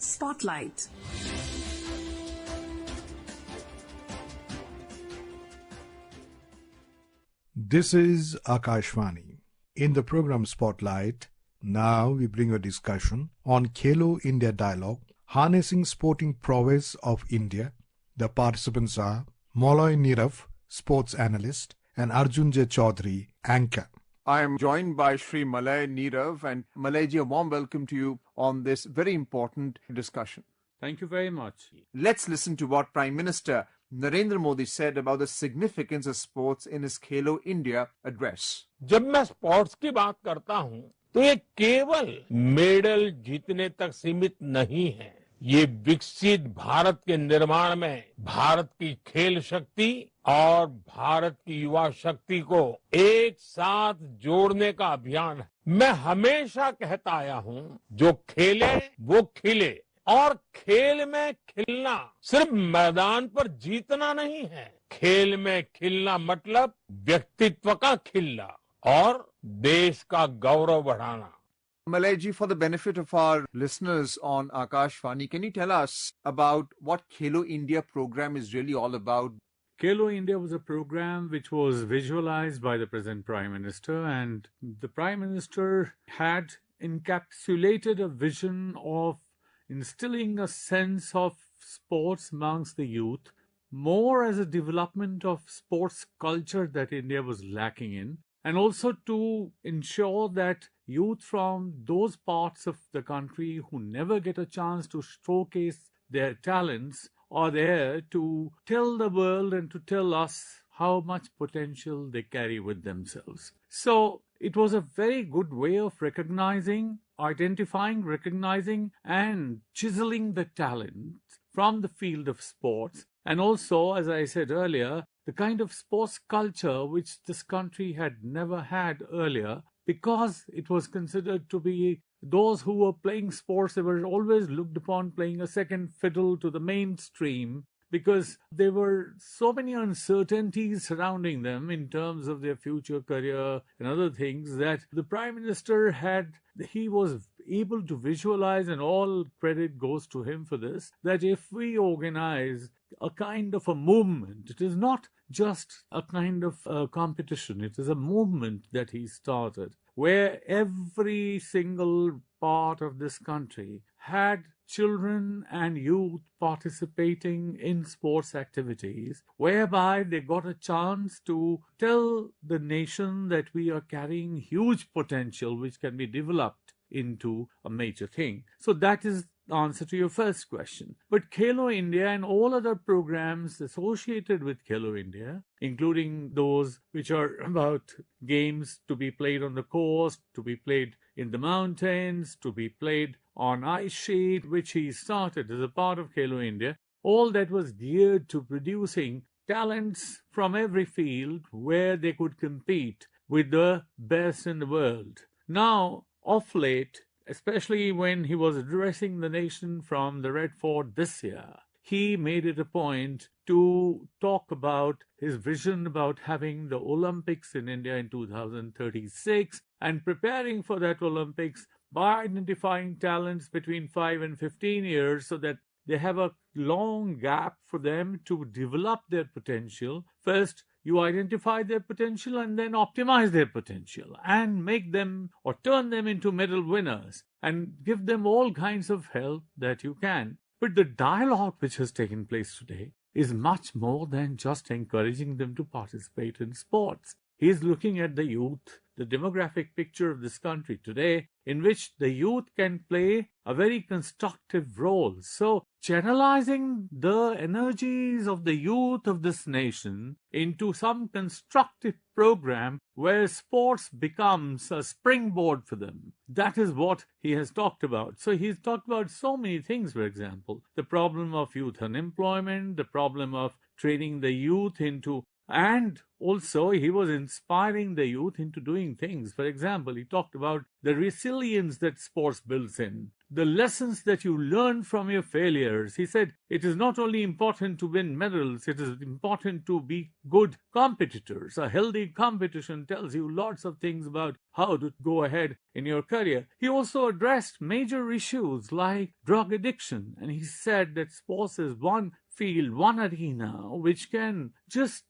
Spotlight. This is Akashvani. In the program Spotlight, now we bring a discussion on Khelo India Dialogue, Harnessing Sporting Prowess of India. The participants are Malloy Nirav, sports analyst, and Arjun J. Chaudhary, anchor. I am joined by Shri Malay Nirav, and Malayji, a warm welcome to you on this very important discussion. Thank you very much. Let's listen to what Prime Minister Narendra Modi said about the significance of sports in his Khelo India address. जब मैं sports की बात करता हूं तो ये केवल medal जीतने तक सीमित नहीं है। ये विकसित भारत के निर्माण में भारत की खेल शक्ति और भारत की युवा शक्ति को एक साथ जोड़ने का अभियान है। मैं हमेशा कहता आया हूं, जो खेले वो खिले, और खेल में खिलना सिर्फ मैदान पर जीतना नहीं है। खेल में खिलना मतलब व्यक्तित्व का खिलना और देश का गौरव बढ़ाना। Malayji, for the benefit of our listeners on Akashvani, can you tell us about what Khelo India program is really all about? Khelo India was a program which was visualized by the present Prime Minister, and the Prime Minister had encapsulated a vision of instilling a sense of sports amongst the youth, more as a development of sports culture that India was lacking in, and also to ensure that youth from those parts of the country who never get a chance to showcase their talents are there to tell the world and to tell us how much potential they carry with themselves. So it was a very good way of identifying, recognizing, and chiseling the talent from the field of sports. And also, as I said earlier, the kind of sports culture which this country had never had earlier, because it was considered to be those who were playing sports, they were always looked upon playing a second fiddle to the mainstream, because there were so many uncertainties surrounding them in terms of their future career and other things, that the Prime Minister he was able to visualize, and all credit goes to him for this, that if we organize a kind of a movement, it is not just a kind of a competition, it is a movement that he started, where every single part of this country had children and youth participating in sports activities, whereby they got a chance to tell the nation that we are carrying huge potential which can be developed into a major thing. So that is the answer to your first question. But Khelo India and all other programs associated with Khelo India, including those which are about games to be played on the coast, to be played in the mountains, to be played on ice sheet, which he started as a part of Khelo India, all that was geared to producing talents from every field where they could compete with the best in the world. Now, of late, especially when he was addressing the nation from the Red Fort this year, he made it a point to talk about his vision about having the Olympics in India in 2036 and preparing for that Olympics by identifying talents between 5 and 15 years so that they have a long gap for them to develop their potential. First, you identify their potential and then optimize their potential and make them or turn them into medal winners and give them all kinds of help that you can. But the dialogue which has taken place today is much more than just encouraging them to participate in sports. He is looking at the youth, the demographic picture of this country today, in which the youth can play a very constructive role. So, channelizing the energies of the youth of this nation into some constructive program where sports becomes a springboard for them. That is what he has talked about. So, he's talked about so many things, for example, the problem of youth unemployment, the problem of training the youth into And also, he was inspiring the youth into doing things. For example, he talked about the resilience that sports builds in, the lessons that you learn from your failures. He said it is not only important to win medals, it is important to be good competitors. A healthy competition tells you lots of things about how to go ahead in your career. He also addressed major issues like drug addiction, and he said that sports is one field, one arena which can just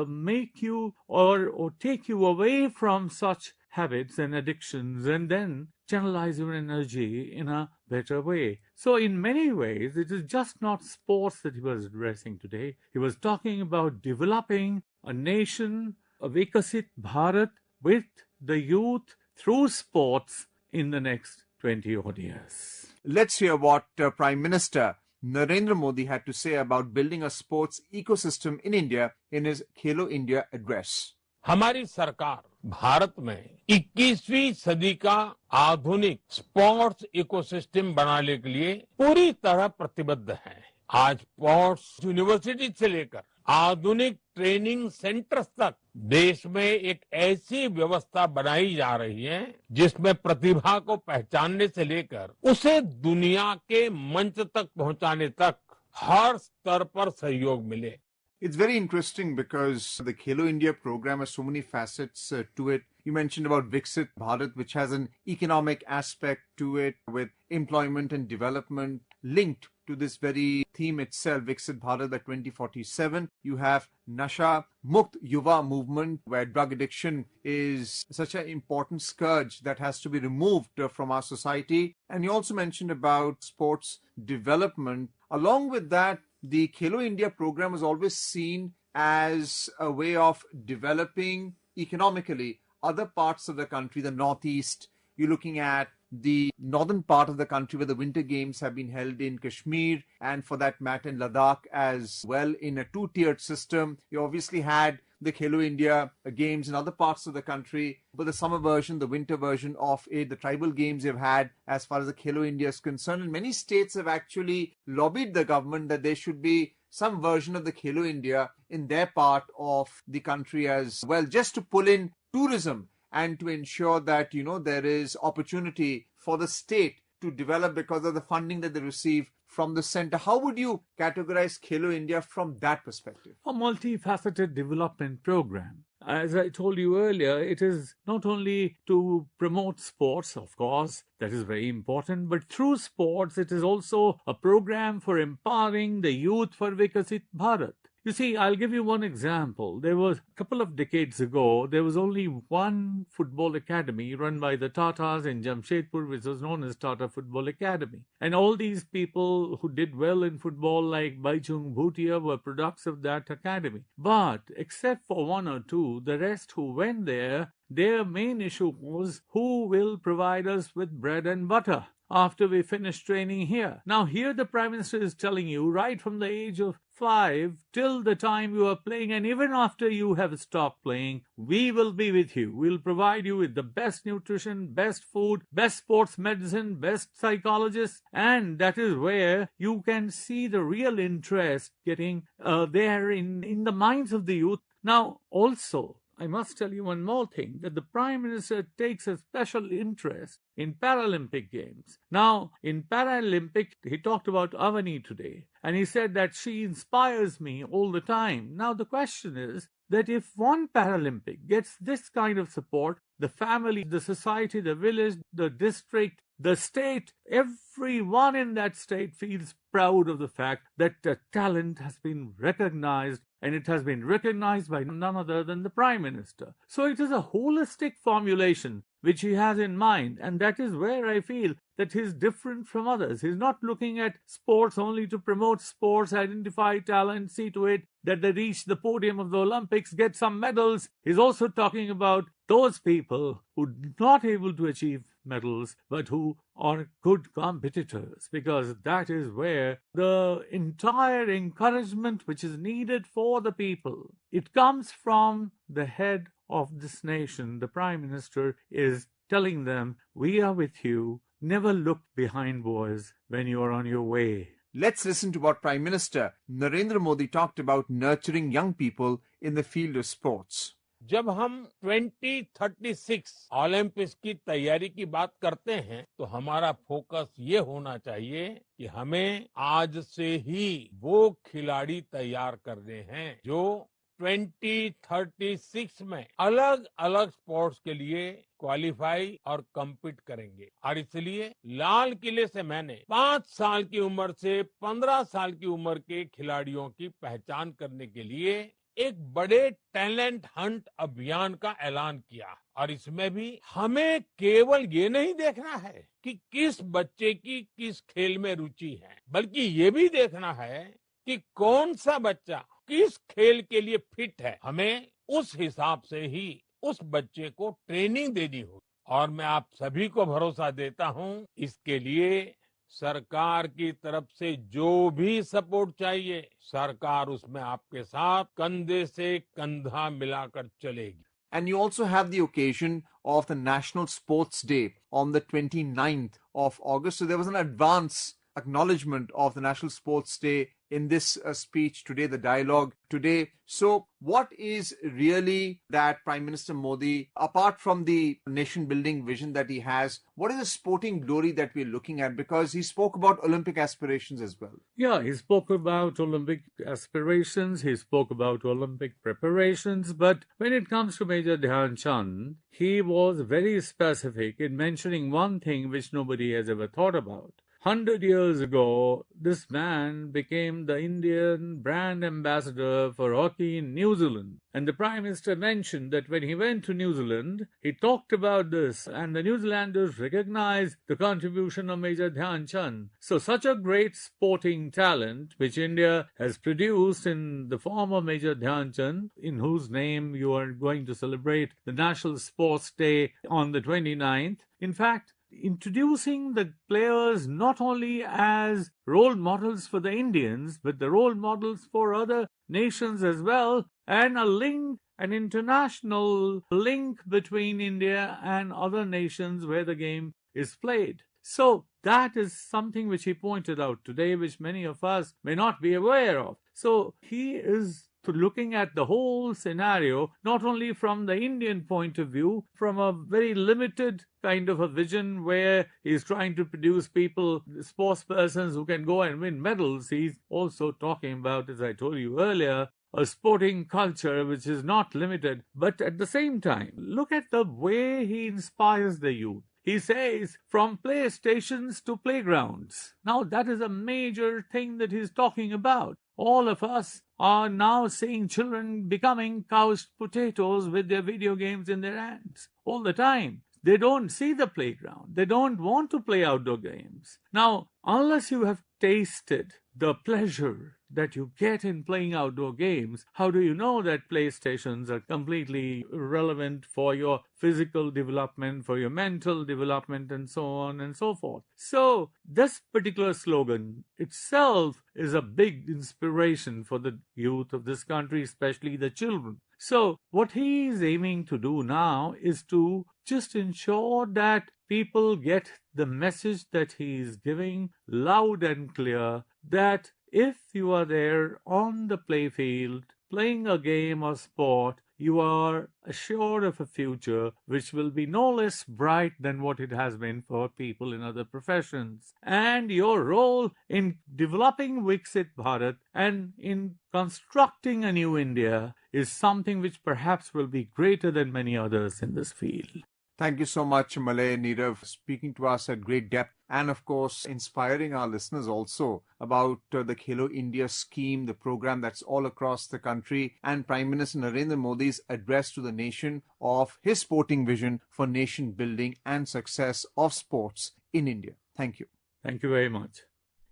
make you or take you away from such habits and addictions and then channelize your energy in a better way. So in many ways, it is just not sports that he was addressing today. He was talking about developing a nation, a Vikasit Bharat, with the youth through sports in the next 20 odd years. Let's hear what Prime Minister Narendra Modi had to say about building a sports ecosystem in India in his Khelo India address. हमारी सरकार भारत में 21वीं सदी का आधुनिक sports ecosystem बनाने के लिए पूरी तरह प्रतिबद्ध है। आज स्पोर्ट्स यूनिवर्सिटी से लेकर आधुनिक ट्रेनिंग सेंटर्स तक देश में एक ऐसी व्यवस्था बनाई जा रही है जिसमें प्रतिभा को पहचानने से लेकर उसे दुनिया के मंच तक पहुंचाने तक हर स्तर पर सहयोग मिले। It's very interesting because the Khelo India program has so many facets to it. You mentioned about Viksit Bharat, which has an economic aspect to it with employment and development linked to this very theme itself, Viksit Bharat by 2047. You have Nasha Mukt Yuva movement, where drug addiction is such an important scourge that has to be removed from our society. And you also mentioned about sports development. Along with that, the Khelo India program is always seen as a way of developing economically other parts of the country, the Northeast. You're looking at the northern part of the country where the winter games have been held in Kashmir and for that matter in Ladakh as well in a two-tiered system. You obviously had the Khelo India games in other parts of the country, but the summer version, the winter version of it, the tribal games you've had as far as the Khelo India is concerned. And many states have actually lobbied the government that there should be some version of the Khelo India in their part of the country as well, just to pull in tourism and to ensure that, there is opportunity for the state to develop because of the funding that they receive from the center. How would you categorize Khelo India from that perspective? A multifaceted development program. As I told you earlier, it is not only to promote sports, of course, that is very important, but through sports, it is also a program for empowering the youth for Vikasit Bharat. You see, I'll give you one example. There was a couple of decades ago, there was only one football academy run by the Tatas in Jamshedpur, which was known as Tata Football Academy. And all these people who did well in football, like Baichung Bhutia, were products of that academy. But except for one or two, the rest who went there, their main issue was who will provide us with bread and butter after we finish training here. Now, here the Prime Minister is telling you, right from the age of 5 till the time you are playing, and even after you have stopped playing, we will be with you. We'll provide you with the best nutrition, best food, best sports medicine, best psychologists, and that is where you can see the real interest getting there in the minds of the youth. Now, also, I must tell you one more thing, that the Prime Minister takes a special interest in Paralympic Games. Now, in Paralympic, he talked about Avani today, and he said that she inspires me all the time. Now, the question is that if one Paralympic gets this kind of support, the family, the society, the village, the district, the state, everyone in that state feels proud of the fact that the talent has been recognized, and it has been recognized by none other than the Prime Minister. So it is a holistic formulation which he has in mind, and that is where I feel that he's different from others. He's not looking at sports only to promote sports, identify talent, see to it that they reach the podium of the Olympics, get some medals. He's also talking about those people who are not able to achieve medals, but who are good competitors, because that is where the entire encouragement which is needed for the people, it comes from the head of this nation. The Prime Minister is telling them, we are with you. Never look behind, boys, when you are on your way. let's listen to what Prime Minister Narendra Modi talked about nurturing young people in the field of sports. जब हम 2036 Olympics की तैयारी की बात करते हैं तो हमारा फोकस ये होना चाहिए कि हमें आज से ही वो खिलाड़ी तैयार करने हैं जो 2036 में अलग अलग स्पोर्ट्स के लिए क्वालिफाई और कम्पीट करेंगे। और इसलिए लाल किले से मैंने 5 साल की उम्र से 15 साल की उम्र के खिलाड़ियों की पहचान करने के लिए एक बड़े टैलेंट हंट अभियान का ऐलान किया। और इसमें भी हमें केवल ये नहीं देखना है कि किस बच्चे की किस खेल में रुचि है, बल्कि ये भी देखना है कि कौन सा बच्चा किस खेल के लिए फिट है। हमें उस हिसाब से ही उस बच्चे को ट्रेनिंग देनी होगी। और मैं आप सभी को भरोसा देता हूं, इसके लिए सरकार की तरफ से जो भी सपोर्ट चाहिए, सरकार उसमें आपके साथ कंधे से कंधा मिलाकर चलेगी। And you also have the occasion of the National Sports Day on the 29th of August. So there was an advance acknowledgement of the National Sports Day in this speech today, the dialogue today. So what is really that Prime Minister Modi, apart from the nation building vision that he has, what is the sporting glory that we're looking at? Because he spoke about Olympic aspirations as well. Yeah, he spoke about Olympic aspirations, he spoke about Olympic preparations, but when it comes to Major Dhyan Chand, he was very specific in mentioning one thing which nobody has ever thought about. 100 years ago, this man became the Indian brand ambassador for hockey in New Zealand. And the Prime Minister mentioned that when he went to New Zealand, he talked about this, and the New Zealanders recognized the contribution of Major Dhyan Chand. So such a great sporting talent, which India has produced in the form of Major Dhyan Chand, in whose name you are going to celebrate the National Sports Day on the 29th. In fact, introducing the players not only as role models for the Indians, but the role models for other nations as well, and a link, an international link between India and other nations where the game is played. So that is something which he pointed out today, which many of us may not be aware of. So he is looking at the whole scenario, not only from the Indian point of view, from a very limited kind of a vision where he's trying to produce people, sports persons who can go and win medals. He's also talking about, as I told you earlier, a sporting culture which is not limited. But at the same time, look at the way he inspires the youth. He says, from playstations to playgrounds. Now, that is a major thing that he's talking about. All of us are now seeing children becoming couched potatoes with their video games in their hands all the time. They don't see the playground. They don't want to play outdoor games. Now, unless you have tasted the pleasure that you get in playing outdoor games, how do you know that playstations are completely relevant for your physical development, for your mental development, and so on and so forth? So this particular slogan itself is a big inspiration for the youth of this country, especially the children. So what he is aiming to do now is to just ensure that people get the message that he is giving loud and clear, that if you are there on the playfield playing a game or sport, you are assured of a future which will be no less bright than what it has been for people in other professions. And your role in developing Viksit Bharat and in constructing a new India is something which perhaps will be greater than many others in this field. Thank you so much, Malay Nirav, speaking to us at great depth and, of course, inspiring our listeners also about the Khelo India scheme, the program that's all across the country, and Prime Minister Narendra Modi's address to the nation of his sporting vision for nation building and success of sports in India. Thank you. Thank you very much.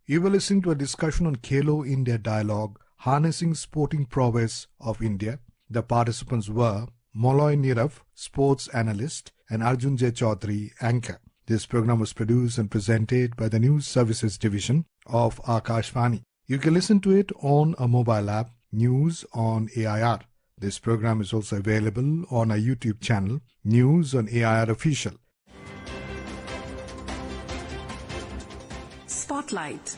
You were listening to a discussion on Khelo India Dialogue, Harnessing Sporting Prowess of India. The participants were Malay Nirav, sports analyst, and Arjun J. Chaudhary, anchor. This program was produced and presented by the News Services Division of Akashvani. You can listen to it on a mobile app, News on AIR. This program is also available on our YouTube channel, News on AIR Official. Spotlight.